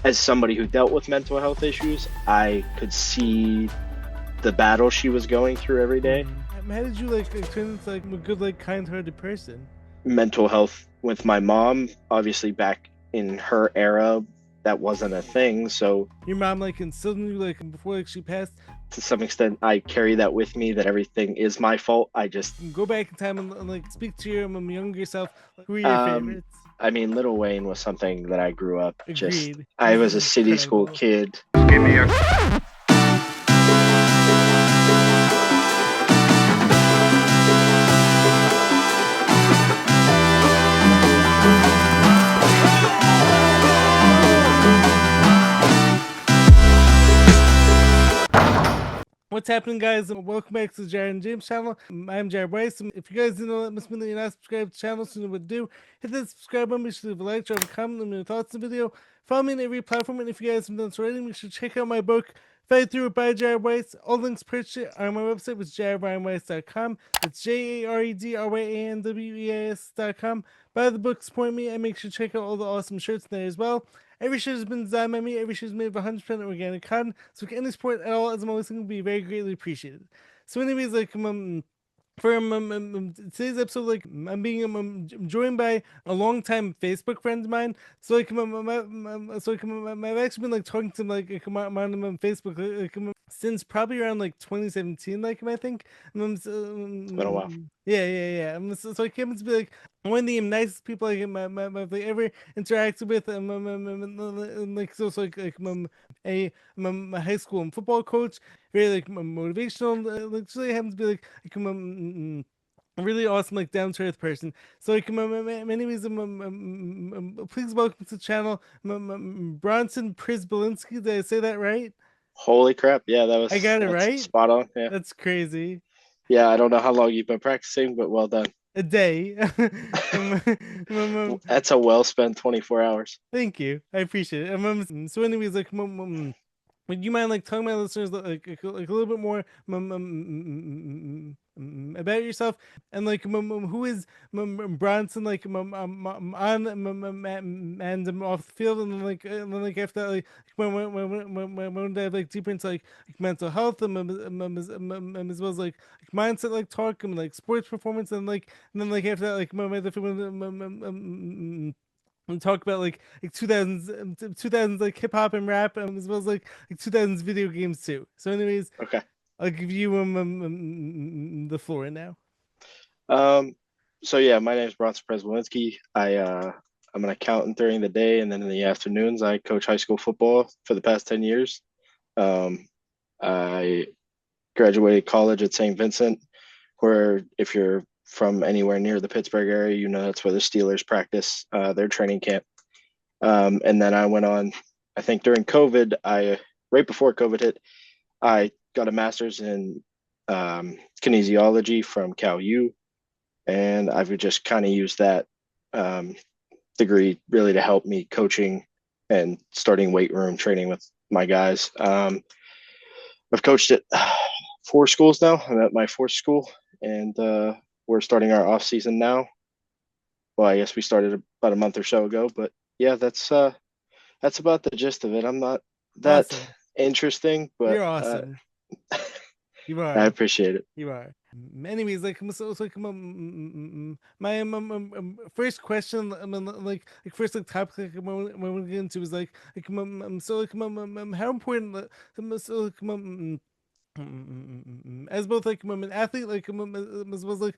as somebody who dealt with mental health issues, I could see the battle she was going through every day. How did you like turn into like a good, like, kind-hearted person? Mental health with my mom, obviously back in her era, that wasn't a thing. So Your mom like instilled in you like before like she passed. to some extent, I carry that with me, that everything is my fault. I just, Go back in time and like speak to your younger self. Who are your um, favorites? I mean, Lil Wayne was something that I grew up just, Agreed. I He's was a city school incredible. kid. Give me a What's happening, guys? Welcome back to the Jared and James channel. I'm Jared Bryce. If you guys didn't know, that must mean that you're not subscribed to the channel, so you know what to do. Hit that subscribe button, make sure to leave a like, drop a comment, let me know your thoughts on the video. Follow me on every platform, and if you guys haven't done so already, make sure to check out my book, Fight Through It by Jared Bryce. All links purchased are on my website, which is jaredryanweiss.com. That's JAREDRYANWEIS.com. Buy the book, support me, and make sure to check out all the awesome shirts in there as well. Every shirt has been designed by me. Every shirt is made of 100% organic cotton. So, any support at all, as I'm always going to be very greatly appreciated. So, anyways, like, for today's episode, like, I'm being joined by a longtime Facebook friend of mine. So like, I've actually been like talking to him like on Facebook since probably around like 2017, like, I think. It's been a while. Yeah. So I came to be like one of the nicest people like I've like, ever interacted with. Like, so like a high school football coach, very like motivational. Like, really happens to be like a really awesome, like, down to earth person. So like, many ways, please welcome to the channel, Bronson Przybilinski. Did I say that right? Holy crap. Yeah, I got it that's right. spot on. Yeah. That's crazy. Yeah, I don't know how long you've been practicing, but well done. A day. That's a well spent 24 hours. Thank you. I appreciate it. So, anyways, like, would you mind like telling my listeners like a little bit more about yourself, and like who is Bronson, like, on and off the field, and then like after that, like when I dive like deeper into like mental health, as well as like mindset, like talk, and like sports performance, and then like after that, like my other and talk about like 2000s like hip hop and rap, as well as like 2000s video games too. So, anyways, Okay. I'll give you the floor now. So yeah, my name is Bronson Przybilinski. I'm an accountant during the day, and then in the afternoons I coach high school football for the past 10 years. I graduated college at St. Vincent, where if you're from anywhere near the Pittsburgh area, you know that's where the Steelers practice their training camp. And then I went on, I think during COVID, right before COVID hit, I got a master's in kinesiology from Cal U, and I've just kind of used that degree really to help me coaching and starting weight room training with my guys. I've coached at 4 schools now. I'm at my 4th school, and we're starting our off season now. Well, I guess we started about a month or so ago, but yeah, that's about the gist of it. I'm not that Awesome. interesting, but You're awesome. You I are. appreciate it. You are. Anyways, like, so like, my first question, first like topic, like, when we get into is like so like how important, so like as both like an athlete, like as well as like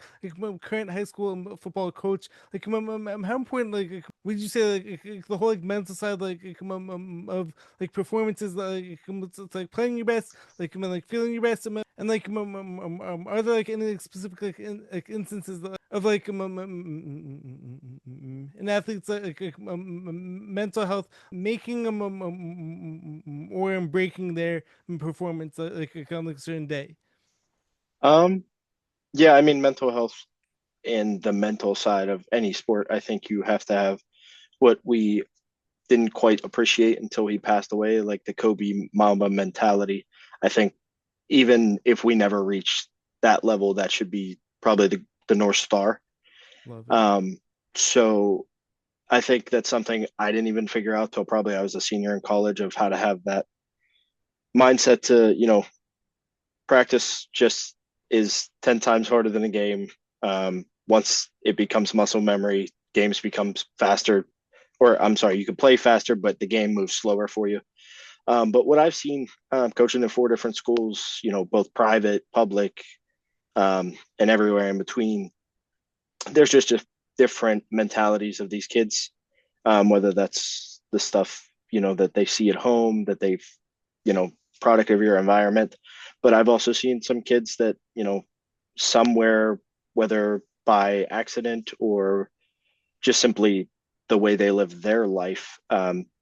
current high school football coach, like how important, like would you say, like the whole like mental side, like of like performances, like it's like playing your best, like feeling your best, and like are there like any like, specific like instances of like an athlete's mental health making them or breaking their performance, like on like a certain day? Um, yeah, I mean, mental health and the mental side of any sport, I think you have to have what we didn't quite appreciate until he passed away, like the Kobe Mamba mentality. I think even if we never reach that level, that should be probably the North Star. Love it. So I think that's something I didn't even figure out till probably I was a senior in college of how to have that mindset to, practice just is 10 times harder than a game. Once it becomes muscle memory, games becomes faster, or I'm sorry, you can play faster, but the game moves slower for you. But what I've seen coaching in four different schools, both private, public, and everywhere in between, there's just different mentalities of these kids, whether that's the stuff, that they see at home, that they've, you know, product of your environment. But I've also seen some kids that, somewhere, whether by accident or just simply the way they live their life,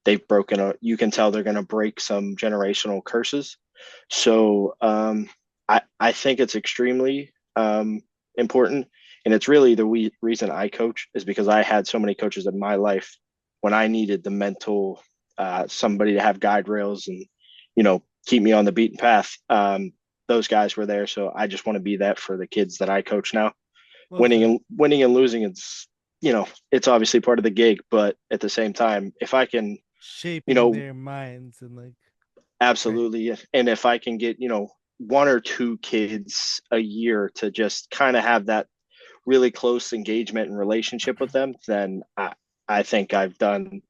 they've broken you can tell they're going to break some generational curses. So I think it's extremely important. And it's really the reason I coach is because I had so many coaches in my life when I needed the mental, somebody to have guide rails and, keep me on the beaten path. Those guys were there. So I just want to be that for the kids that I coach now. Love Winning that. and winning and losing, it's obviously part of the gig, but at the same time, if I can, you Shaping know, their minds and like, right. absolutely, and if I can get, one or two kids a year to just kind of have that really close engagement and relationship with them, then I think I've done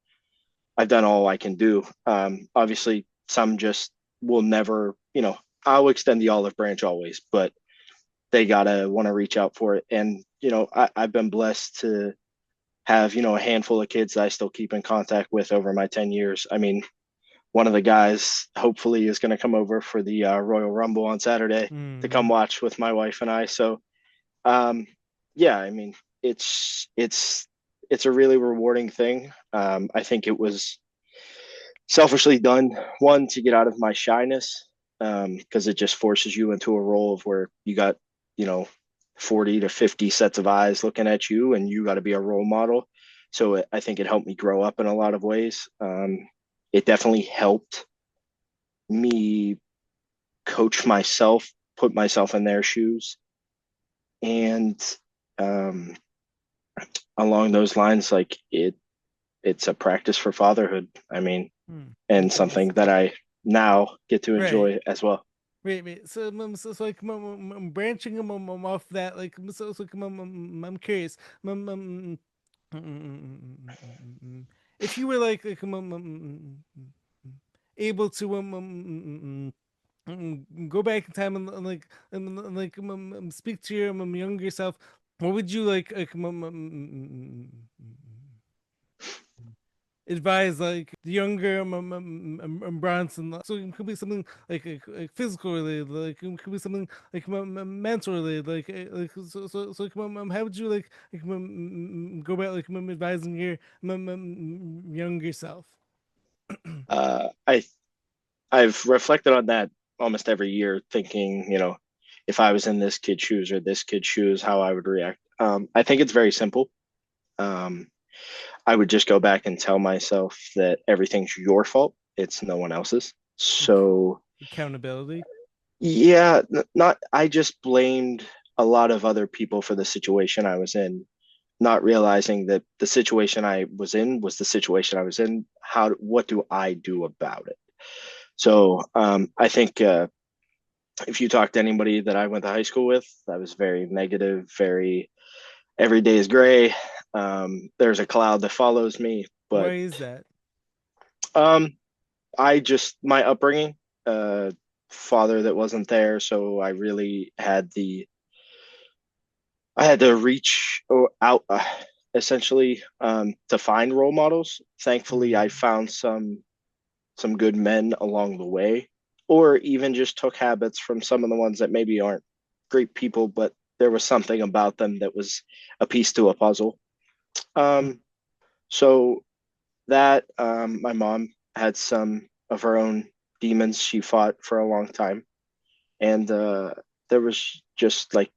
all I can do. Obviously, some just will never, I'll extend the olive branch always, but they gotta want to reach out for it. And I've been blessed to have a handful of kids that I still keep in contact with over my 10 years. I mean, one of the guys hopefully is going to come over for the Royal Rumble on Saturday to come Mm. watch with my wife and I. So um, yeah, I mean, it's a really rewarding thing. I think it was selfishly done, one, to get out of my shyness, because it just forces you into a role of where you got, you know, 40 to 50 sets of eyes looking at you and you got to be a role model. So I think it helped me grow up in a lot of ways. It definitely helped me coach myself, put myself in their shoes. And um, along those lines, like it's a practice for fatherhood. I mean, Mm. and That's something awesome. that I now get to Right. enjoy as well. Right, right. So like, branching off that, like, I'm curious. If you were like able to go back in time and speak to your younger self, what would you advise like the younger Bronson? So it could be something like physical related, like it could be something like mental related, like how would you go about advising your younger self? I I've reflected on that almost every year, thinking, if I was in this kid's shoes or this kid's shoes, how I would react. I think it's very simple. Um, I would just go back and tell myself that everything's your fault. It's no one else's. Ac- So Accountability. yeah, not, I just blamed a lot of other people for the situation I was in, not realizing that the situation I was in was the situation I was in. What do I do about it? So I think if you talk to anybody that I went to high school with, I was very negative, very every day is gray. There's a cloud that follows me, Why but is that? um, I just my upbringing, uh, father that wasn't there, so I had to reach out, essentially, to find role models. Thankfully, I Mm. found some good men along the way, or even just took habits from some of the ones that maybe aren't great people, but there was something about them that was a piece to a puzzle. Um, so that my mom had some of her own demons she fought for a long time, and there was just like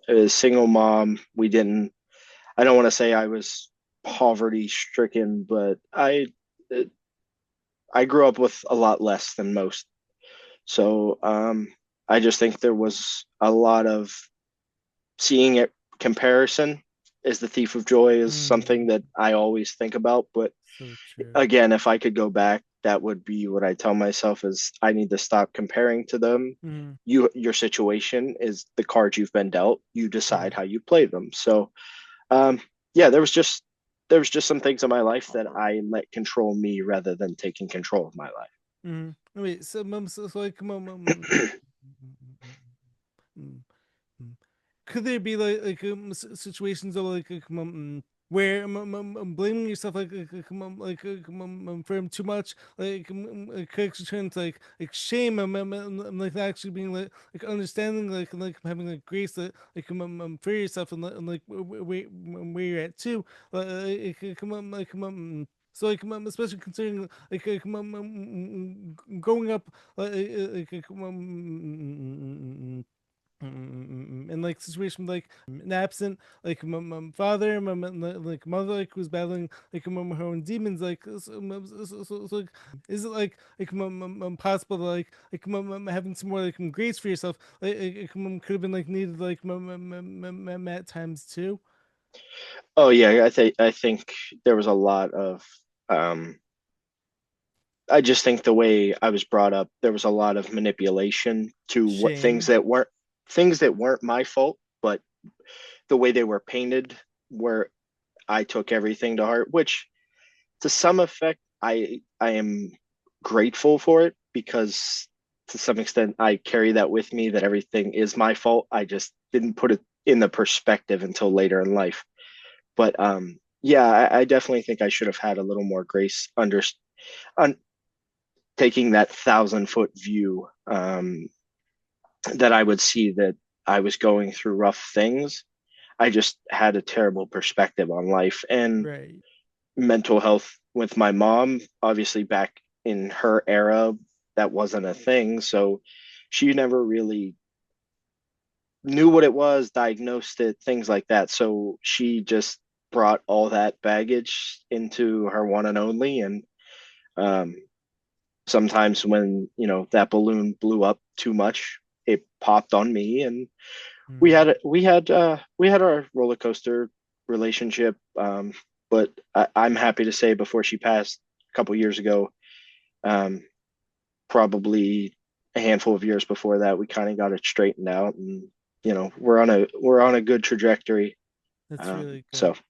a single mom. We didn't. I don't want to say I was poverty stricken, but I grew up with a lot less than most. So I just think there was a lot of seeing it comparison. is the thief of joy is something Mm, that I always think about. But so true. again, if I could go back, that would be what I tell myself is I need to stop comparing to them. Mm, Your situation is the cards you've been dealt. You decide right. how you play them. So um, yeah, there was just some things in my life that I let control me rather than taking control of my Mm. Wait, so like, life. mm, mm. Could there be situations of where blaming yourself for too much could actually turn into shame like not actually being understanding having grace for yourself and where you're at too so especially considering growing up in situation an absent my father like mother was battling her own demons like is it possible to having some more grace for yourself could have been needed at times too. Oh yeah, I think there was a lot of um I just think the way I was brought up, there was a lot of manipulation to what Shame. things that weren't my fault, but the way they were painted, where I took everything to heart, which to some effect I am grateful for it because to some extent I carry that with me that everything is my fault. I just didn't put it in the perspective until later in life. But yeah, I definitely think I should have had a little more grace on taking that 1,000 foot view, that I would see that I was going through rough things. I just had a terrible perspective on life and Right. mental health with my mom. Obviously, back in her era, that wasn't a thing. So she never really knew what it was, diagnosed it, things like that. So she just brought all that baggage into her one and only. And um, sometimes when, that balloon blew up too much, it popped on me. And Mm. we had our roller coaster relationship. But I'm happy to say before she passed a couple years ago, um, probably a handful of years before that, we kind of got it straightened out, and we're on a good trajectory. That's really So good.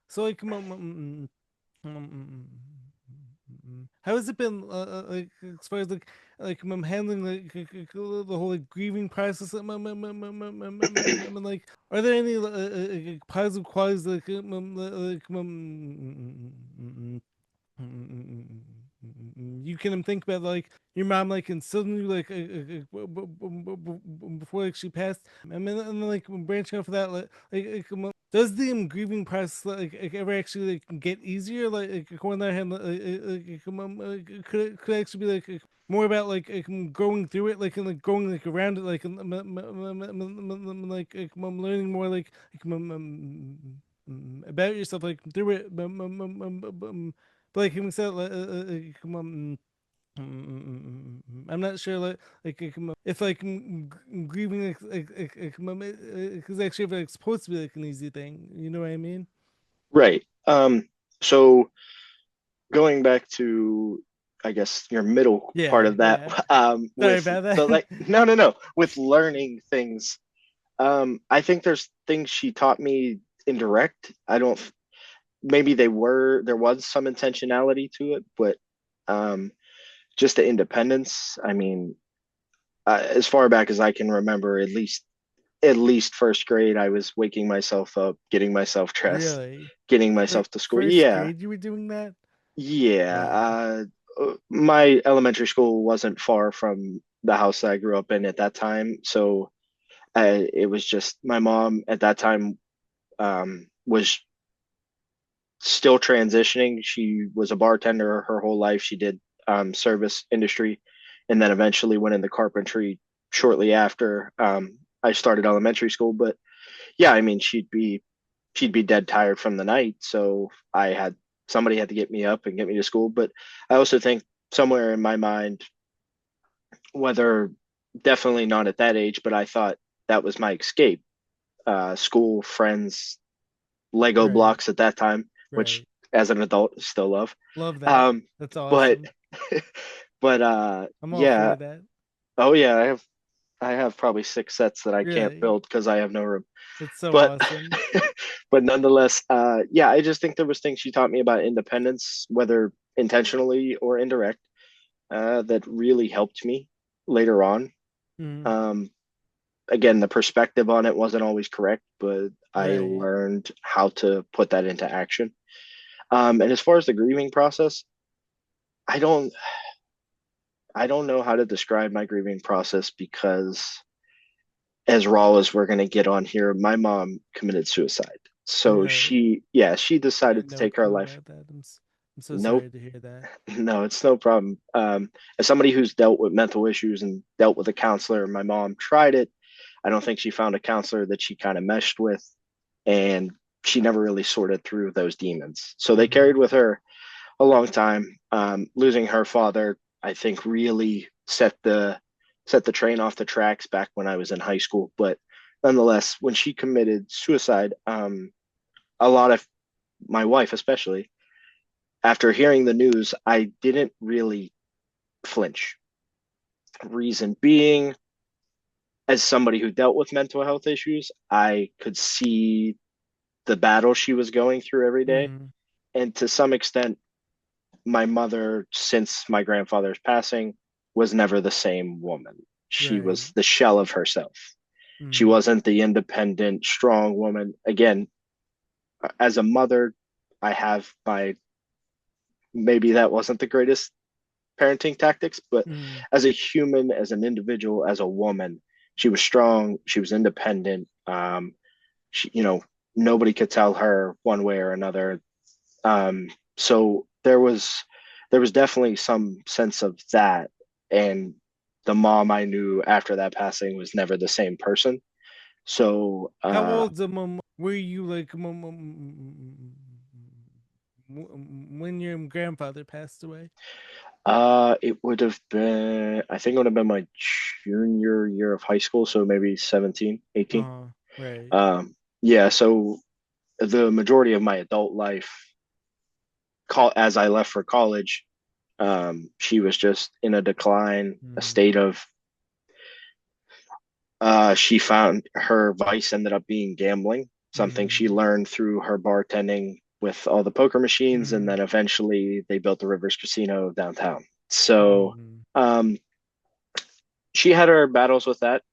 So how has it been, as far as handling the whole grieving process? Like, are there any positive qualities you can think about your mom and suddenly before she passed and then branching off of that does the grieving process ever actually get easier on the other hand could it actually be more about going through it and going around it learning more about yourself through it but having said I'm not sure if grieving is actually supposed to be an easy thing. You know what I mean? right. So going back to, I guess, your middle part Yeah, of that, yeah. Sorry with about the that. like, no, with learning things. I think there's things she taught me indirect. I don't. Maybe there was some intentionality to it, but um, just the independence. I mean, as far back as I can remember, at least first grade, I was waking myself up, getting myself dressed, Really? getting myself to school. First Yeah, grade, you were doing that? yeah. Wow. My elementary school wasn't far from the house that I grew up in at that time, so it was just my mom at that time was still transitioning. She was a bartender her whole life. She did service industry, and then eventually went into carpentry shortly after I started elementary school. But yeah, I mean, she'd be dead tired from the night, so somebody had to get me up and get me to school. But I also think somewhere in my mind, whether definitely not at that age, but I thought that was my escape. school friends, Lego Right. blocks at that time, which Right. as an adult still love. Love that. Um, That's but awesome. but I'm all yeah. for that. Oh yeah, I have probably six sets that I can't Really. build because I have no room. That's so But awesome. but nonetheless, yeah, I just think there was things she taught me about independence, whether intentionally or indirect, that really helped me later on. Mm, Um, Again, the perspective on it wasn't always correct, but I right. learned how to put that into action. And as far as the grieving process, I don't I don't know how to describe my grieving process because as raw as we're going to get on here, my mom committed suicide. So Really. she I had decided to no take her clue life. about that. I'm so Nope, sorry to hear that. no, it's no problem. As somebody who's dealt with mental issues and dealt with a counselor, my mom tried it. I don't think she found a counselor that she kind of meshed with, and she never really sorted through those demons. So they Mm, carried with her a long time. Losing her father, I think, really set the train off the tracks back when I was in high school. But nonetheless, when she committed suicide, a lot of my wife, especially after hearing the news, I didn't really flinch. Reason being, as somebody who dealt with mental health issues, I could see the battle she was going through every day. mm, And to some extent, my mother, since my grandfather's passing, was never the same woman. She right. was the shell of herself. She Mm, wasn't the independent, strong woman. Again, as a mother, I have my maybe that wasn't the greatest parenting tactics, but mm, as a human, as an individual, as a woman, she was strong. She was independent. Nobody could tell her one way or another. So there was definitely some sense of that, and the mom I knew after that passing was never the same person. So how old were you like when your grandfather passed away? it would have been, I think it would have been my junior year of high school, so maybe 17, 18. Right. Yeah, so the majority of my adult life, as I left for college, she was just in a decline, a Mm, state of she found her vice ended up being gambling, something she mm, learned through her bartending with all the poker machines, and mm, then eventually they built the Rivers Casino downtown. So mm, um, she had her battles with that.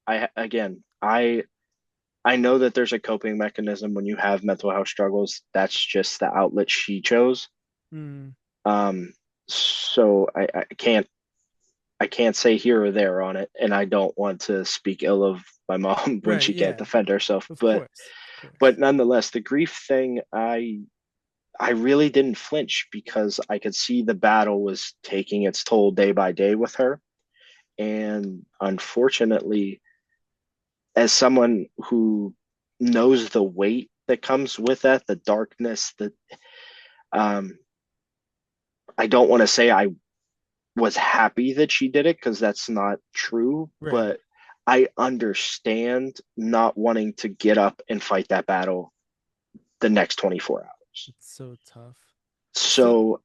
I know that there's a coping mechanism when you have mental health struggles. That's just the outlet she chose. mm. Um, so I can't say here or there on it, and I don't want to speak ill of my mom when Right. she can't Yeah. defend herself. Of But course. Of but course. nonetheless, the grief thing, I really didn't flinch because I could see the battle was taking its toll day by day with her. And unfortunately, as someone who knows the weight that comes with that, the darkness, that um, I don't want to say I was happy that she did it because that's not true, Right. but I understand not wanting to get up and fight that battle the next 24 hours. It's so tough. So, So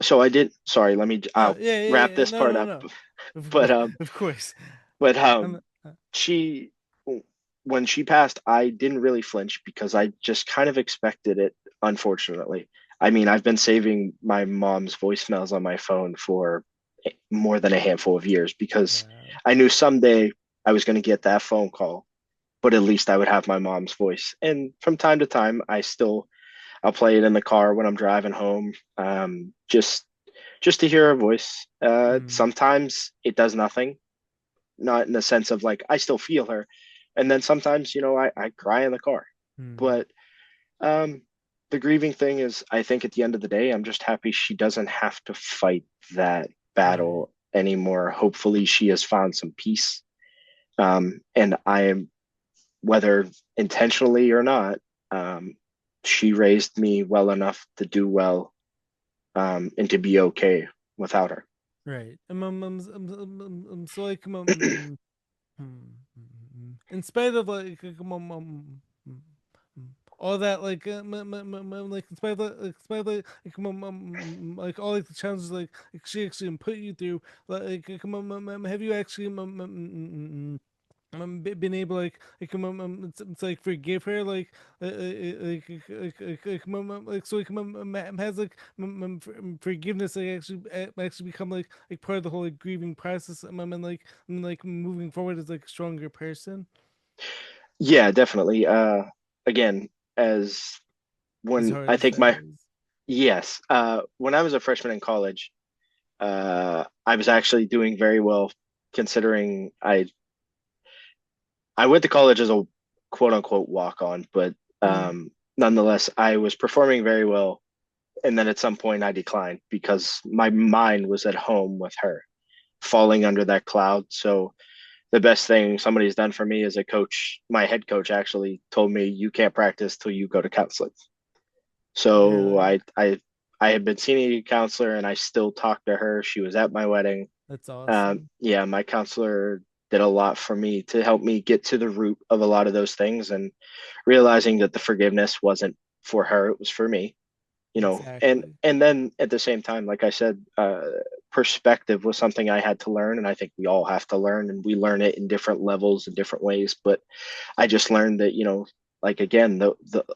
so I did, sorry, oh I'll yeah, yeah, wrap yeah. this No, part no, up. no. But Of course. but I'm, she when she passed, I didn't really flinch because I just kind of expected it, unfortunately. I mean, I've been saving my mom's voicemails on my phone for more than a handful of years because wow. I knew someday I was going to get that phone call, but at least I would have my mom's voice. And from time to time, I'll play it in the car when I'm driving home, just to hear her voice. Mm, Sometimes it does nothing, not in the sense of like I still feel her, and then sometimes I cry in the car. mm, But um, the grieving thing is, I think at the end of the day, I'm just happy she doesn't have to fight that right. battle anymore. Hopefully, she has found some peace. And I am, whether intentionally or not, um, she raised me well enough to do well, and to be okay without her. Right. So like in spite of like all that like like all like the challenges like she actually put you through, have you actually been able it's like forgive her so has forgiveness like actually become like part of the whole like grieving process and like moving forward as like a stronger person, Yeah, definitely. Again, as as when hard I as think that my is. yes, when I was a freshman in college, I was actually doing very well considering I went to college as a quote unquote walk on, but Mm, nonetheless, I was performing very well. And then at some point, I declined because my mind was at home with her, falling under that cloud. So the best thing somebody's done for me as a coach, my head coach actually told me, you can't practice till you go to counseling. So really, I had been seeing a counselor and I still talked to her. She was at my wedding. that's awesome. Yeah, my counselor did a lot for me to help me get to the root of a lot of those things and realizing that the forgiveness wasn't for her, it was for me, you know. And Exactly. and then at the same time, like I said, perspective was something I had to learn, and I think we all have to learn, and we learn it in different levels in different ways. But I just learned that, like again, the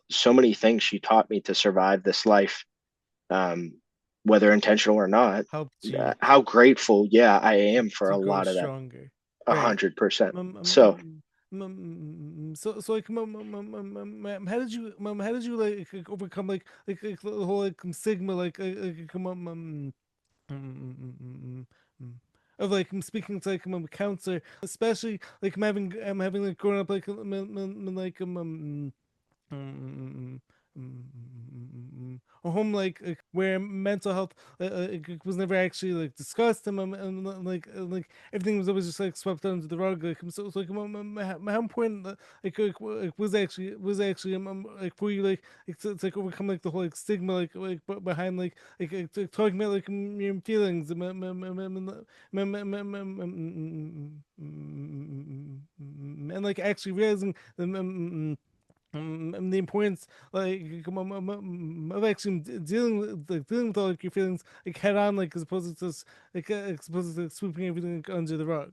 so many things she taught me to survive this life, um, whether intentional or not. Helped you How grateful, yeah, I am for to a grow lot of that, stronger, a right? 100%. Um, um, So, um, so like how did you how did you like overcome like the whole like stigma of like speaking to like a counselor, especially like I'm having like grown up like mm, a home like where mental health was never actually like discussed and like everything was always just like swept under the rug so it's like how important was actually like for you like it's like overcome like the whole like stigma behind talking about like your feelings and like actually realizing and the importance of actually dealing with all like your feelings like head on like as opposed to like, swooping everything like, under the rug.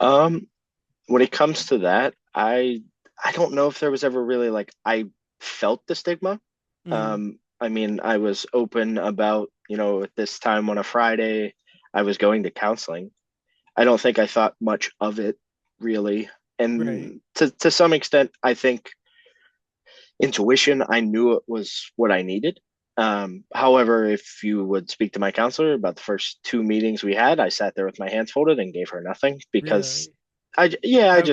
um, when it comes to that, I don't know if there was ever really like I felt the stigma. Mm, I mean, I was open about, at this time on a Friday, I was going to counseling. I don't think I thought much of it really. right. And to some extent, I think intuition, I knew it was what I needed. However, if you would speak to my counselor about the first two meetings we had, I sat there with my hands folded and gave her nothing because Really. yeah, How come?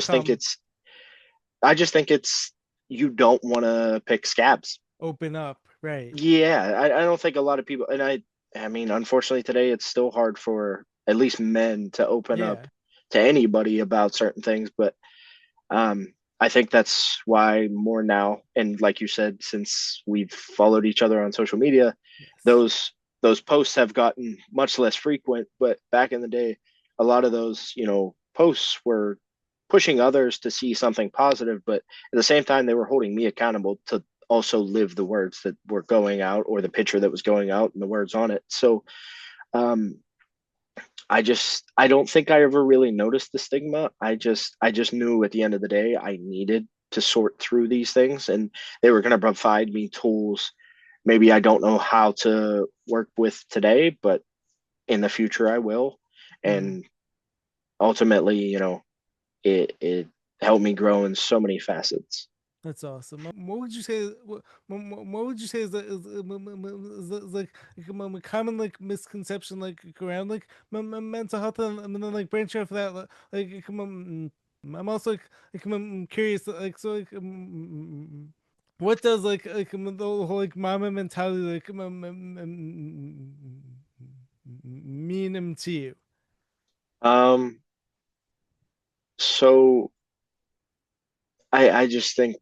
I just think it's, you don't want to pick scabs. Open up. Right. Yeah, I don't think a lot of people, and I mean, unfortunately today it's still hard for at least men to open up Yeah. to anybody about certain things, but um, I think that's why more now, and like you said, since we've followed each other on social media, Yes. those those posts have gotten much less frequent. But back in the day, a lot of those, posts were pushing others to see something positive, but at the same time, they were holding me accountable to also live the words that were going out or the picture that was going out and the words on it. So um, I don't think I ever really noticed the stigma. I just knew at the end of the day I needed to sort through these things and they were going to provide me tools maybe I don't know how to work with today, but in the future I will. Mm. And ultimately, it helped me grow in so many facets. That's awesome. What would you say? What would you say is like a common like misconception like around like mental health and then like branch out for that I'm also curious what does the whole like mama mentality mean to you? Um, so I just think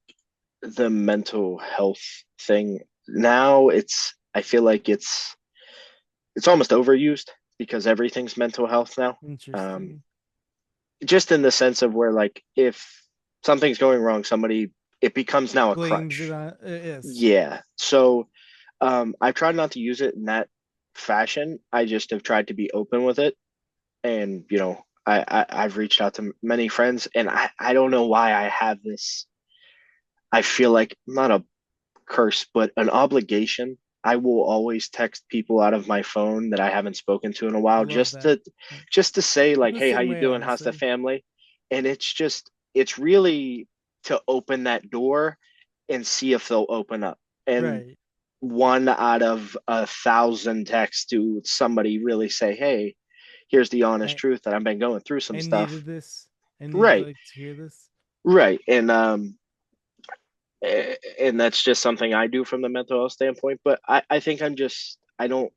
the mental health thing now, I feel like it's almost overused because everything's mental health now. Um, Interesting. just in the sense of where like if something's going wrong, somebody it becomes now a blames it crutch. on yes. Yeah. So I've tried not to use it in that fashion. I just have tried to be open with it. And, I've reached out to many friends, and I don't know why I have this. I feel like not a curse, but an obligation. I will always text people out of my phone that I haven't spoken to in a I while, love just that. to just to say I'm like, the hey, how same you way, doing? How's the honestly. family? And it's really to open that door and see if they'll open up. And Right. one out of 1,000 texts to somebody really say, hey, here's the honest I truth that I've been going through some I stuff. needed this. I needed Right, like to hear this. right. And that's just something I do from the mental health standpoint. But I think I don't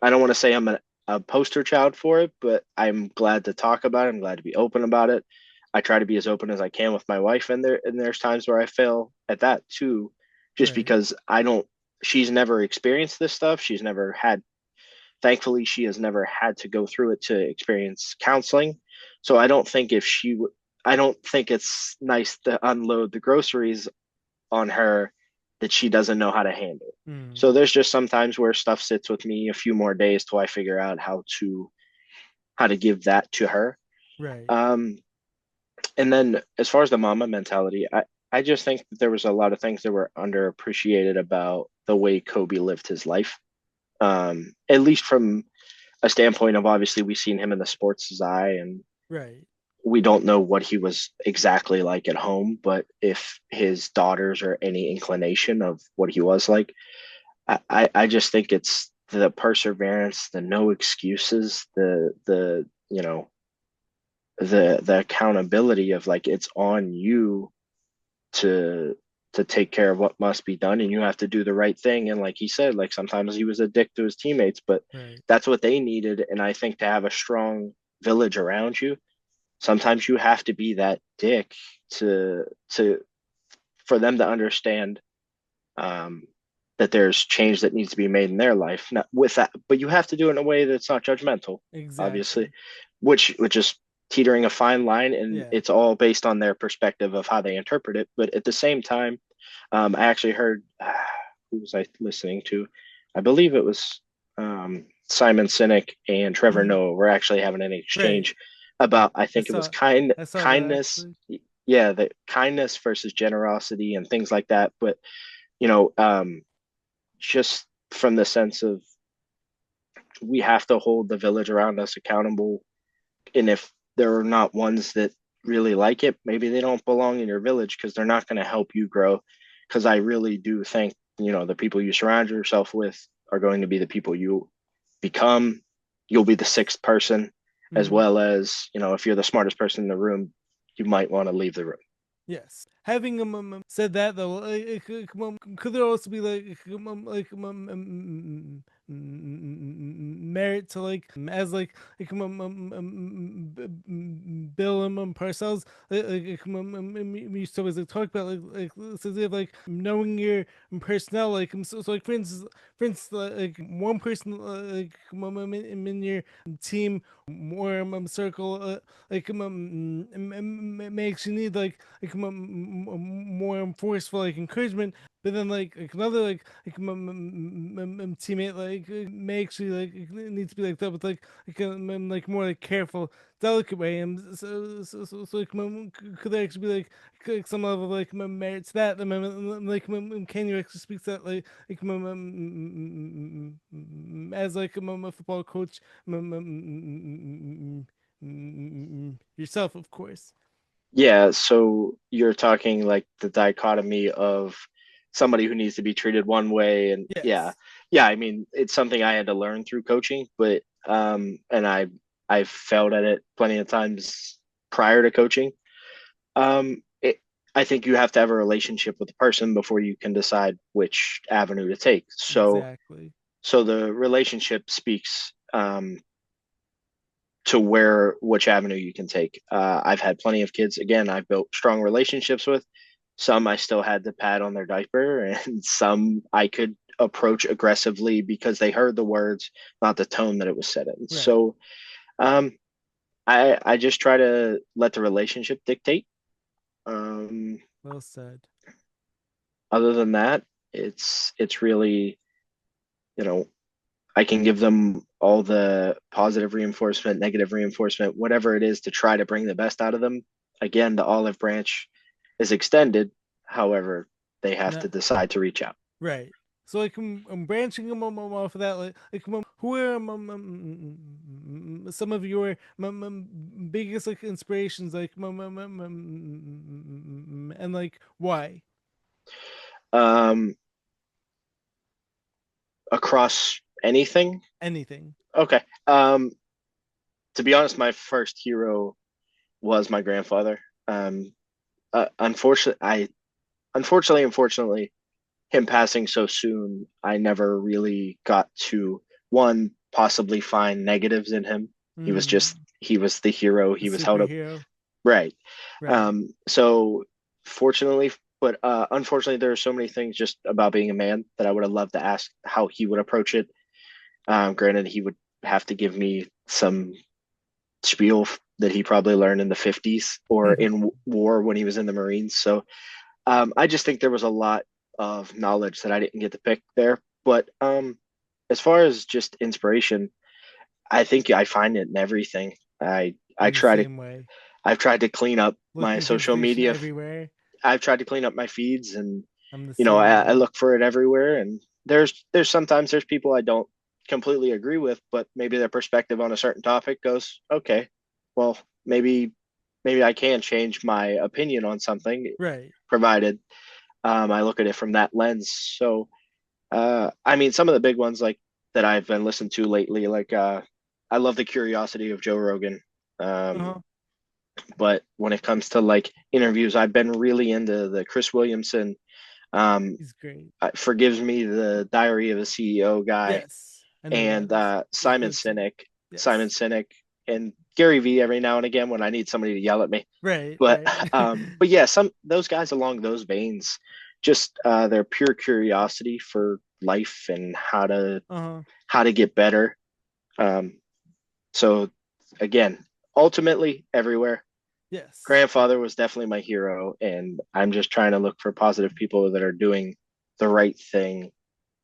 want to say I'm a poster child for it, but I'm glad to talk about it. I'm glad to be open about it. I try to be as open as I can with my wife, and there's times where I fail at that too, just Right. because she's never experienced this stuff. She's never had, thankfully, she has never had to go through it to experience counseling. So I don't think it's nice to unload the groceries on her that she doesn't know how to handle. Mm. So there's just sometimes where stuff sits with me a few more days till I figure out how to give that to her. Right. Um, and then as far as the mama mentality, I just think that there was a lot of things that were underappreciated about the way Kobe lived his life. At least from a standpoint of obviously we've seen him in the sports eye and Right. we don't know what he was exactly like at home, but if his daughters are any inclination of what he was like, I just think it's the perseverance, the no excuses, the accountability of like it's on you to take care of what must be done and you have to do the right thing. And like he said, like sometimes he was a dick to his teammates, but Right. that's what they needed. And I think to have a strong village around you, sometimes you have to be that dick to for them to understand um, that there's change that needs to be made in their life. Not with that, but you have to do it in a way that's not judgmental, obviously, Exactly. which is teetering a fine line, and Yeah. it's all based on their perspective of how they interpret it. But at the same time, I actually heard who was I listening to? I believe it was Simon Sinek and Trevor Hmm. Noah were actually having an Right. exchange about I I think it was saw I saw that kindness, actually. yeah, the kindness versus generosity and things like that. But you know, um, just from the sense of we have to hold the village around us accountable. And if there are not ones that really like it, maybe they don't belong in your village because they're not going to help you grow. Because I really do think, the people you surround yourself with are going to be the people you become. You'll be the sixth person, as Hmm. well as, if you're the smartest person in the room, you might want to leave the room. Yes. Having said that though, could there also be merit to as Bill and Parcells we used to always talk about so they have knowing your personnel so like for instance one person in your team or circle makes you need more forceful encouragement, but then another teammate may actually need to be that with more careful delicate way, and so could there actually be some level of merit to that? Can you actually speak to that as a football coach yourself, of course. Yeah, so you're talking like the dichotomy of somebody who needs to be treated one way and yeah. Yes. Yeah, I mean, it's something I had to learn through coaching, but and I've failed at it plenty of times prior to coaching. Um it, I think you have to have a relationship with the person before you can decide which avenue to take. Exactly. So the relationship speaks to which avenue you can take. I've had plenty of kids. Again, I've built strong relationships with. Some I still had to pat on their diaper, and some I could approach aggressively because they heard the words, not the tone that it was said in. Right. So I just try to let the relationship dictate. Um, Well said. Other than that, it's really, you know, I can give them all the positive reinforcement, negative reinforcement, whatever it is to try to bring the best out of them. Again, the olive branch is extended. However, they have No, to decide to reach out. right. So like I'm branching them off of that. Like who are some of your biggest like inspirations? Like and like why Um, Across anything. anything? Okay. To be honest, my first hero was my grandfather. Um, unfortunately, him passing so soon, I never really got to one possibly find negatives in him. Mm, He was the hero. a He was held up superhero, right. right? So fortunately, but unfortunately, there are so many things just about being a man that I would have loved to ask how he would approach it. Granted, he would have to give me some spiel that he probably learned in the 50s or in war when he was in the Marines. So I just think there was a lot of knowledge that I didn't get to pick there. But as far as just inspiration, I think I find it in everything. I I'm the try to same way. I've tried to clean up my Looking for social inspiration media. everywhere. I've tried to clean up my feeds, and I'm the you know same I way. look for it everywhere. And there's sometimes there's people I don't completely agree with, but maybe their perspective on a certain topic goes, okay, well maybe I can change my opinion on something, Right. provided I look at it from that lens. So I mean, some of the big ones like that I've been listening to lately, like I love the curiosity of Joe Rogan. Um, Uh-huh. but when it comes to like interviews, I've been really into the Chris Williamson. He's great. Forgives me the Diary of a CEO guy, Yes, I know who that and is. He's Simon good too. Sinek, Simon Yes. Sinek, and Gary Vee every now and again when I need somebody to yell at me. Right, But right. but yeah, some those guys along those veins, just their pure curiosity for life and Uh-huh. how to get better. Um, so again, ultimately everywhere. Yes. Grandfather was definitely my hero, and I'm just trying to look for positive people that are doing the right thing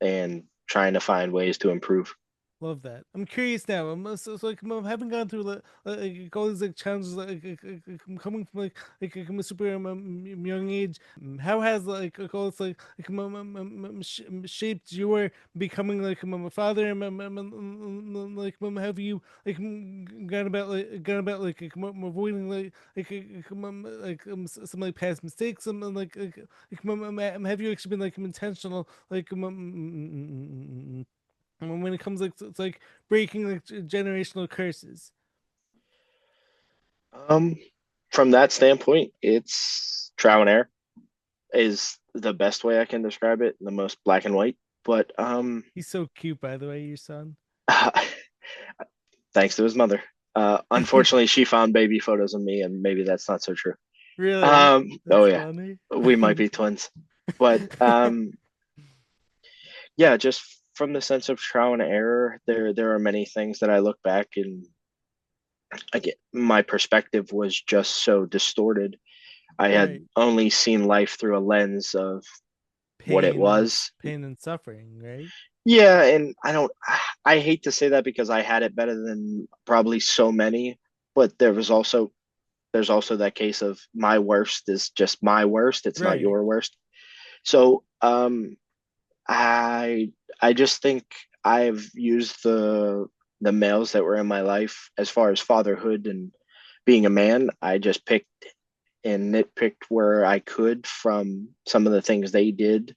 and trying to find ways to improve. Love that. I'm curious now. So like I haven't gone through all these like challenges I'm coming from I'm a super young age. How has all this shaped your becoming a father? Like have you gone about avoiding some like past mistakes? Have you actually been intentional when it comes it's like breaking like generational curses. Um, from that standpoint, it's trial and error is the best way I can describe it, the most black and white. But He's so cute, by the way, your son. thanks to his mother. Unfortunately, she found baby photos of me, and maybe that's not so true. Really? Oh That's yeah, funny. we might be twins, but yeah, just from the sense of trial and error, there are many things that I look back and I get my perspective was just so distorted. I had Right. only seen life through a lens of what it was. Pain and suffering, right? Yeah, and I hate to say that because I had it better than probably so many, but there's also that case of my worst is just my worst. It's not Right. your worst. So I I just think I've used the males that were in my life as far as fatherhood and being a man. I just picked and nitpicked where I could from some of the things they did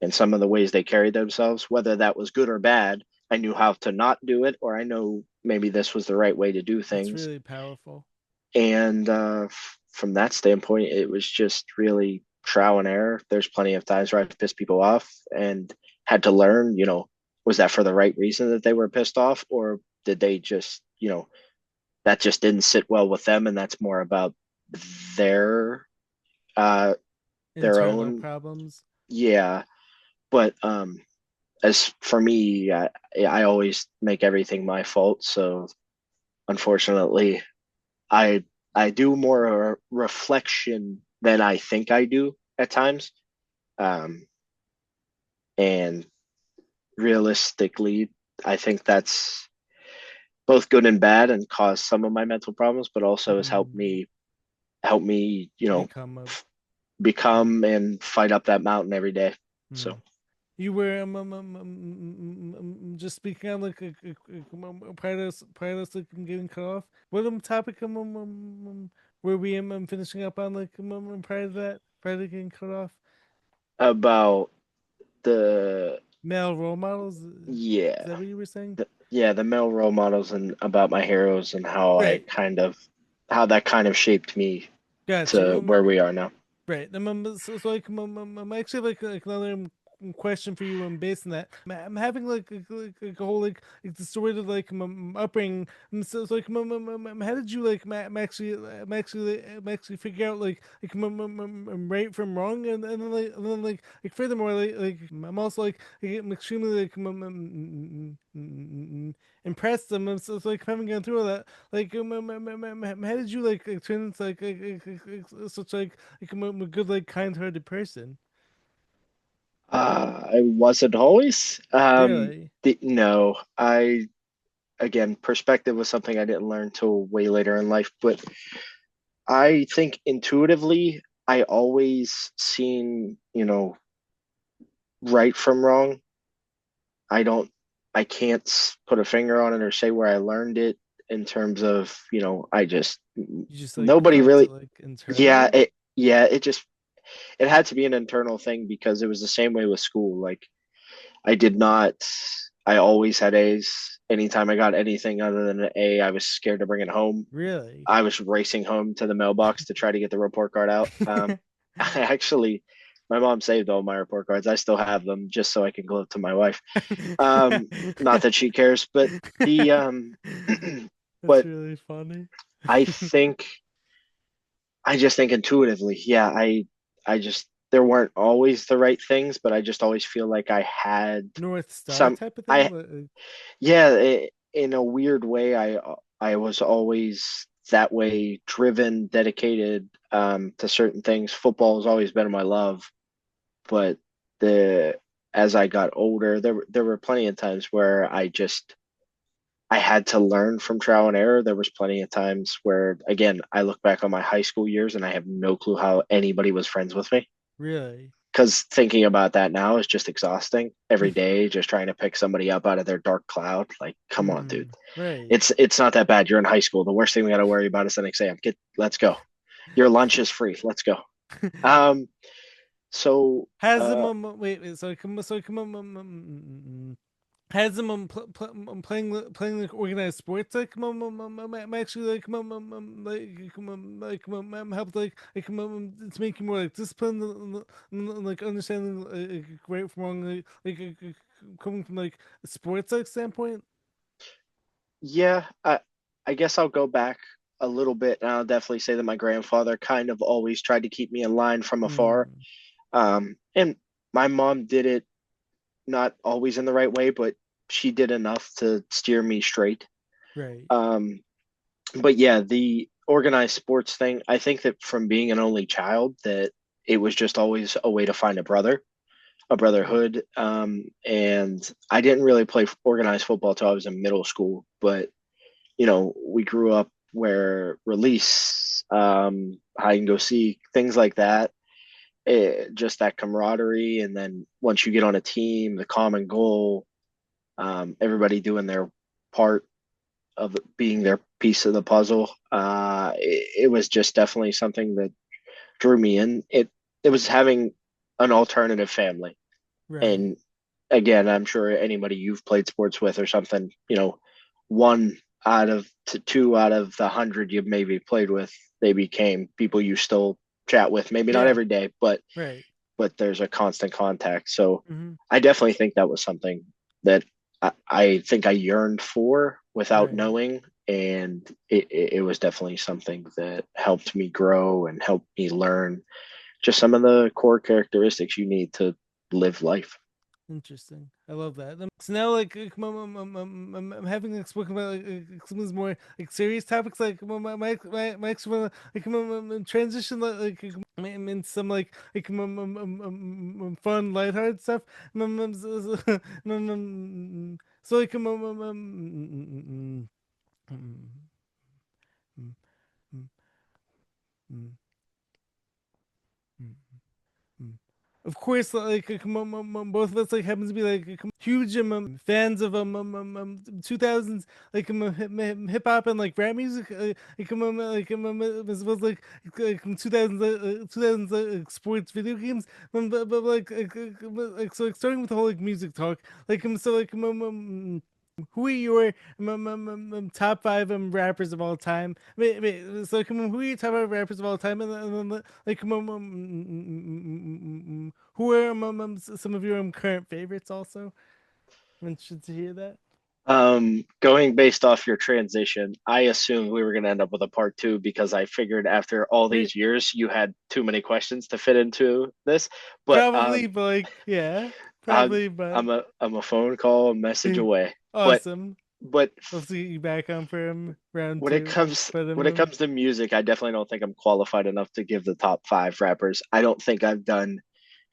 and some of the ways they carried themselves, whether that was good or bad. I knew how to not do it, or I know maybe this was the right way to do That's things. really powerful. And from that standpoint, it was just really trial and error. There's plenty of times where I've pissed people off and had to learn, was that for the right reason that they were pissed off, or did they just, that just didn't sit well with them, and that's more about their uh their Internal own, problems. yeah. But as for me, I always make everything my fault. So unfortunately, I I do more reflection than I think I do at times. Um, and realistically, I think that's both good and bad and caused some of my mental problems, but also has Mm, help me, become a become and fight up that mountain every day. So mm. You were just speaking on like prior to us like getting cut off. What topic were we finishing up on like prior to that, prior to getting cut off? about the Male role models. yeah, Is that what you were saying? the male role models and about my heroes and Right. how that kind of shaped me Got you. to where we are now. Right. So like, actually like another question for you. Based on that, I'm having like a whole like distorted like upbringing. So like, how did you like actually figure out right from wrong, and then like furthermore like I'm also like, I'm extremely like impressed. So like having gone through all that, like how did you like turn into such like I'm a good, like, kind-hearted person. I wasn't always. Really? No, I again, perspective was something I didn't learn till way later in life, but I think intuitively, I always seen, right from wrong. I don't, I can't put a finger on it or say where I learned it in terms of, I just, You just like nobody felt it really, like yeah, internally? it just, it had to be an internal thing because it was the same way with school. Like, I did not, I always had A's. Anytime I got anything other than an A, I was scared to bring it home. Really? I was racing home to the mailbox to try to get the report card out. I actually, my mom saved all my report cards. I still have them just so I can gloat to my wife. Not that she cares, but the That's but really funny. I think I just think intuitively, yeah, I just there weren't always the right things, but I just always feel like I had North Star some type of thing? I yeah, in a weird way, I was always that way, driven, dedicated to certain things. Football has always been my love, but the as I got older, there were plenty of times where I had to learn from trial and error. There was plenty of times where, again, I look back on my high school years and I have no clue how anybody was friends with me. Really? Because thinking about that now is just exhausting every day, just trying to pick somebody up out of their dark cloud. Like, come on, dude. Right. It's not that bad. You're in high school. The worst thing we got to worry about is an exam. Let's go. Your lunch is free. Let's go. Um, so Has them wait, so come has them playing like organized sports like actually like helped to make you more like disciplined and, like understanding right from wrong coming from like a sports like standpoint. yeah, I guess I'll go back a little bit and I'll definitely say that my grandfather kind of always tried to keep me in line from afar. Mm, And my mom did it not always in the right way, but she did enough to steer me straight. right. Um, but yeah, the organized sports thing, I think that from being an only child, that it was just always a way to find a brotherhood. And I didn't really play organized football till I was in middle school, but we grew up where release, hide and go seek, things like that. Just that camaraderie, and then once you get on a team, the common goal, everybody doing their part of being their piece of the puzzle. It was just definitely something that drew me in. It was having an alternative family, Right. and again, I'm sure anybody you've played sports with or something, one out of to two out of the 100 you've maybe played with, they became people you still chat with. Maybe not Yeah. every day, but Right. there's a constant contact. So Hmm. I definitely think that was something that I think I yearned for without Right. knowing. And it was definitely something that helped me grow and helped me learn just some of the core characteristics you need to live life. Interesting. I love that. So now, like, I'm having like spoken about some of these more like serious topics, like my ex wanna like transition into some fun, lighthearted stuff. So like of course, like both of us like happens to be like huge fans of 2000s hip hop and like rap music, as well as like 2000s 2000s sports video games, but like so like starting with the whole like music talk, like so like who are your top five rappers of all time? So who are your top five rappers of all time? And then like who are some of your current favorites also? I'm interested to hear that. Going based off your transition, I assumed we were going to end up with a part two because I figured after all We these years, you had too many questions to fit into this. But probably, but like, yeah, I'm probably, but I'm a phone call, a message away. But awesome. but I'll see you back on for round when it two. comes But when it comes to music, I definitely don't think I'm qualified enough to give the top five rappers. I don't think I've done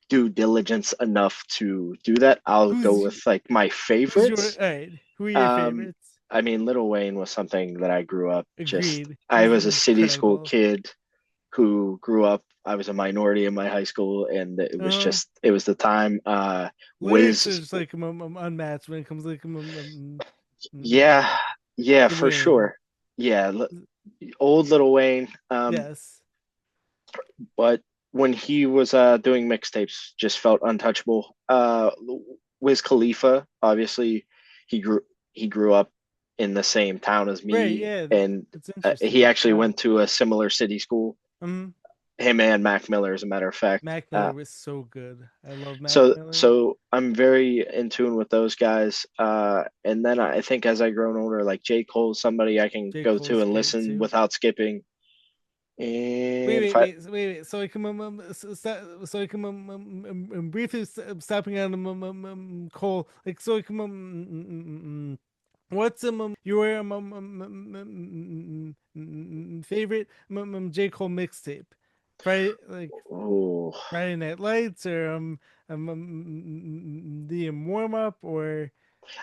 due diligence enough to do that. I'll go who's with like my who's your favorites. all right? Who are your Um, favorites? I mean, Lil Wayne was something that I grew up just. Agreed. I He's was a city school incredible. kid who grew up. I was a minority in my high school, and Uh, it was the time. lyrics are Wiz, just like unmatched when it comes like yeah, yeah, to for Wayne. sure. Yeah, old Lil Wayne. Yes. But when he was doing mixtapes, just felt untouchable. Wiz Khalifa, obviously, he grew he grew up in the same town as Right. me, Yeah. and It's he interesting. actually Wow. went to a similar city school. Um, Him and Mac Miller, as a matter of fact. Mac Miller was so good. I love Mac So Miller. so I'm very in tune with those guys. And then I think as I grown older, like J. Cole's somebody I can J. go to Cole's and great listen too. without skipping. Wait, And if wait, I wait, wait. So I can so I can briefly stopping on Cole. Like so I can what's your favorite J Cole mixtape? Friday like oh Friday Night Lights or the warm up or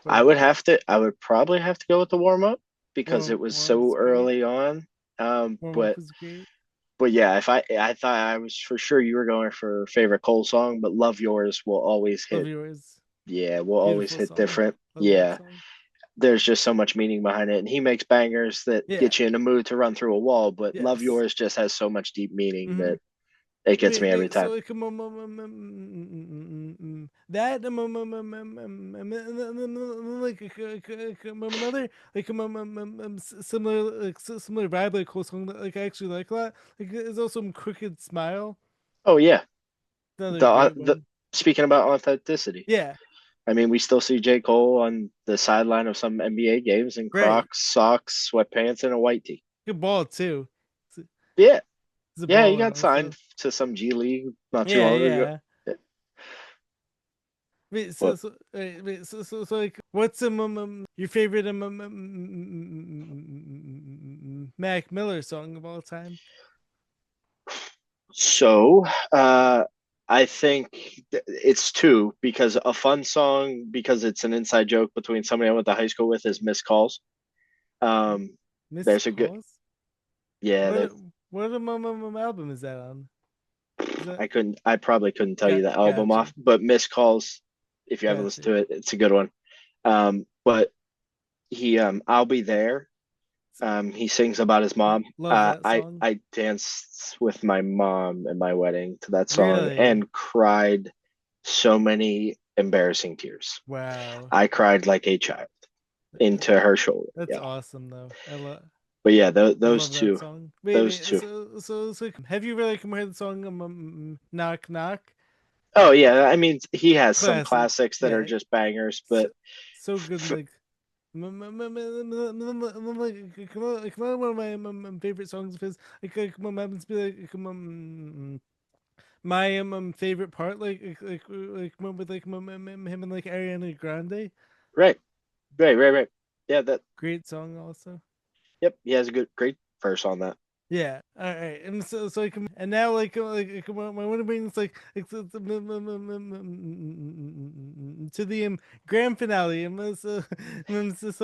I would probably have to go with the warm up because it was warm up's so great. early on. Um, Warm up but was great. but yeah, if I thought I was for sure you were going for favorite Cole song, but Love Yours will always Love hit. yours. Yeah, will always Beautiful hit song. different. Love that Yeah, song. there's just so much meaning behind it, and he makes bangers that Yeah. get you in a mood to run through a wall. But Love Yes. Yours just has so much deep meaning Mm-hmm. that it gets me every Wait, time. so like that another like similar similar vibe like cool song that like I actually like a lot. Like is also Crooked Smile, Oh yeah, another the great the one. speaking about authenticity. Yeah, I mean, we still see J. Cole on the sideline of some NBA games in right. Crocs, socks, sweatpants, and a white tee. Good ball too. Yeah, He's a yeah, he baller got signed also. to some G League not too Yeah, long ago. yeah. Wait, But so like, what's your favorite Mac Miller song of all time? so I think it's two because a fun song because it's an inside joke between somebody I went to high school with is Missed Calls. Um, Missed there's a good Calls? yeah. What what album is that on? Is that I probably couldn't tell you the album gotcha off, but Missed Calls, if you haven't listened gotcha? to it, it's a good one. But he I'll Be There. He sings about his mom. Love that song. I danced with my mom at my wedding to that song Really? and cried so many embarrassing tears. Wow. I cried like a child into her shoulder. That's Yeah, awesome though. but yeah, I those love that two, song. those two. So have you really heard the song Knock Knock? Oh yeah, I mean he has some Classic. classics that are Yeah. just bangers, So, but so good f- like like one of my favorite songs of his like happens to be like my favorite part, with him and like Ariana Grande. Right, right. Yeah, that. Great song also. Yep, he has a great verse on that. Yeah. All right. And so like and now my winter brings to the grand finale. So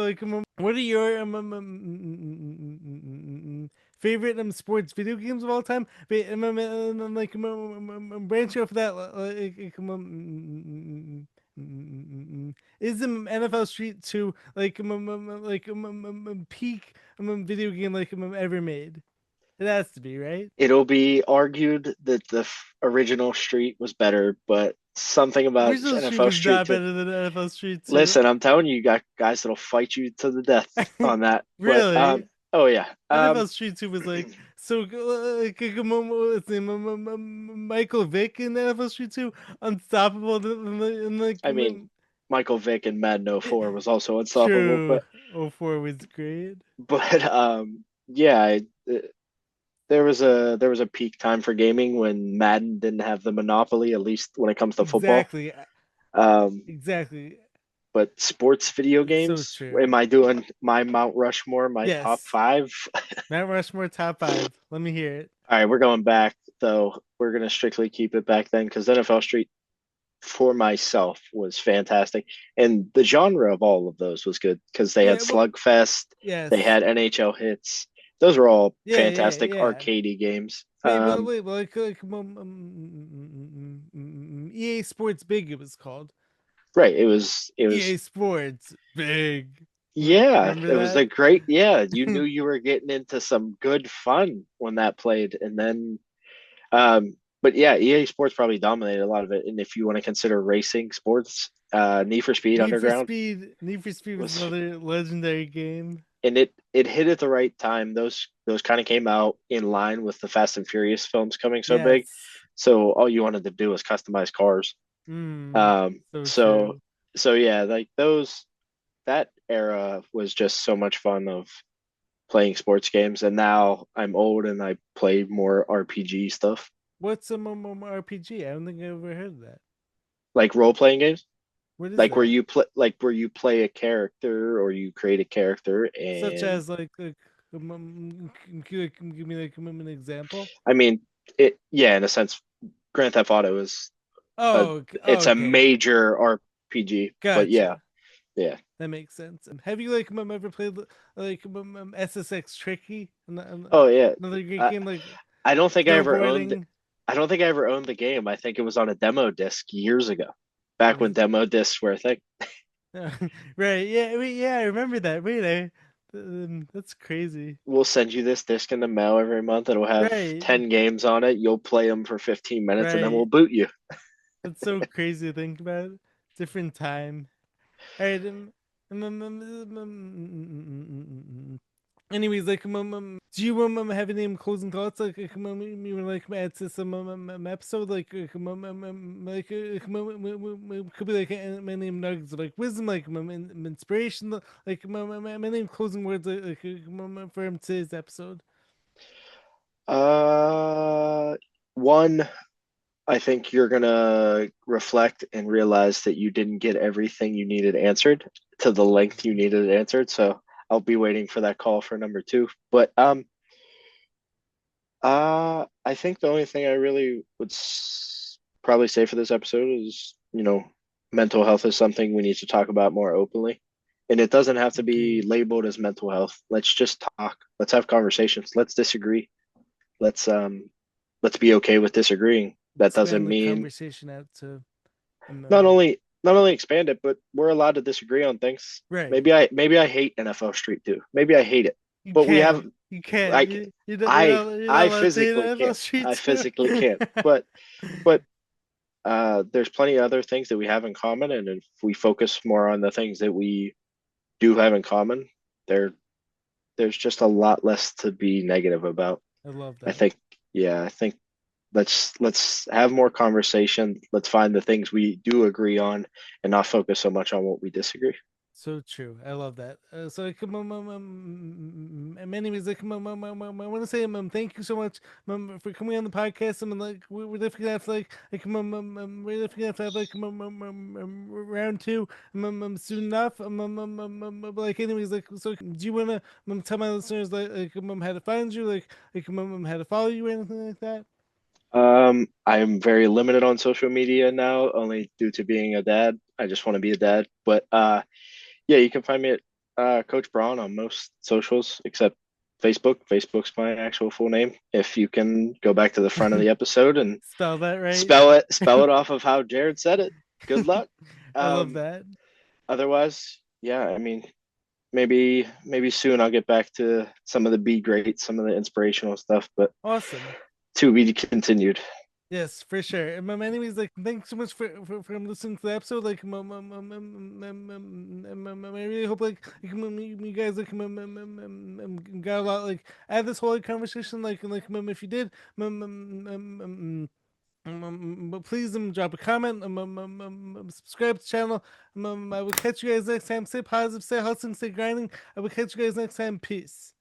like what are your favorite sports video games of all time? Wait, like branch off that is NFL Street 2 like peak video game like ever made? It has to be, right? It'll be argued that the original Street was better, but something about Original Street NFL was Street not to better than NFL Street 2. listen. I'm telling you, you got guys that'll fight you to the death on that. But Really? oh yeah, NFL Street 2 was like so what's his name? Michael Vick in NFL Street 2, unstoppable and like I mean, Michael Vick and Madden '04 was also unstoppable, true. Oh 04 was great. but yeah, there was a peak time for gaming when Madden didn't have the monopoly, at least when it comes to football. Exactly. Um, Exactly. but sports video It's so games, true. am I doing my Mount Rushmore, my top Yes. five? Mount Rushmore top 5. Let me hear it. All right, we're going back though. We're gonna strictly keep it back then because NFL Street for myself was fantastic, and the genre of all of those was good because they had Yeah, well, Slugfest, they yes. had NHL hits. Those were all fantastic Yeah. arcadey games. Wait, like EA Sports Big it was called. Right, it was EA Sports Big. yeah, Remember it was that? a great, yeah, you knew you were getting into some good fun when that played. And then but yeah, EA Sports probably dominated a lot of it. And if you want to consider racing sports, Need for Speed Underground Need for Speed was was, another legendary game. and it hit at the right time. Those kind of came out in line with the Fast and Furious films coming so big. Yes. So all you wanted to do was customize cars. Mm, Um, so so true. so yeah, like those that era was just so much fun of playing sports games. And now I'm old and I play more RPG stuff, What's a RPG? I don't think I ever heard of that. like role playing games, What is like where that? you play a character or you create a character. Such And as give me like an example. I mean, it, yeah, in a sense, Grand Theft Auto is a Oh, it's a okay. major RPG, but yeah, Gotcha. yeah. That makes sense. Have you like ever played like SSX Tricky? Oh yeah. Another great I, game like I don't think I ever owned snowboarding. I don't think I ever owned the game. I think it was on a demo disc years ago, back when demo discs were a thing. Right. Yeah. Yeah. I remember that. That's crazy. We'll send you this disc in the mail every month. It'll have Right. 10 games on it. You'll play them for 15 minutes and then we'll Right. boot you. That's so crazy to think about. Different time. All right. Anyways, like, do you have any closing thoughts? You were like add to some episode, could be like many nuggets of like wisdom, like inspiration, like many closing words, for today's episode. Uh, One, I think you're gonna reflect and realize that you didn't get everything you needed answered to the length you needed it answered. So I'll be waiting for that call for number two. But I think the only thing I really would probably say for this episode is, mental health is something we need to talk about more openly. And it doesn't have to be Agreed. labeled as mental health. Let's just talk. Let's have conversations. Let's disagree. Let's let's be okay with disagreeing. That Expand doesn't the mean conversation out to not um, only not only expand it, but we're allowed to disagree on things. right. Maybe I hate NFL Street too. Maybe I hate it. You But we have can't. You can't. like You're not I allowed to hate physically NFL can't. Street I too. physically can't. But there's plenty of other things that we have in common, and if we focus more on the things that we do have in common, there there's just a lot less to be negative about. I love I that. think, yeah, I think let's have more conversation. Let's find the things we do agree on and not focus so much on what we disagree. So true. I love that. So like, anyways, like, I want to say, thank you so much, for coming on the podcast. Like, we're definitely gonna have to like, we're definitely gonna have to have like, round two, soon enough. But like, anyways, like, so do you wanna tell my listeners how to find you, how to follow you, or anything like that? I'm very limited on social media now, only due to being a dad. I just want to be a dad. But yeah, you can find me at Coach Braun on most socials except Facebook. Facebook's my actual full name. If you can go back to the front of the episode and Spell that right. spell it off of how Jared said it. Good luck. I love Um, that. Otherwise, yeah, I mean, maybe soon I'll get back to some of the be great, some of the inspirational stuff, but Awesome. to be continued. Yes, for sure. And anyways, like, thanks so much for listening to the episode. Like, I really hope you guys got a lot out of this whole conversation. If you did, but please drop a comment, subscribe to the channel. I will catch you guys next time. Stay positive, stay hustling, stay grinding. I will catch you guys next time. Peace.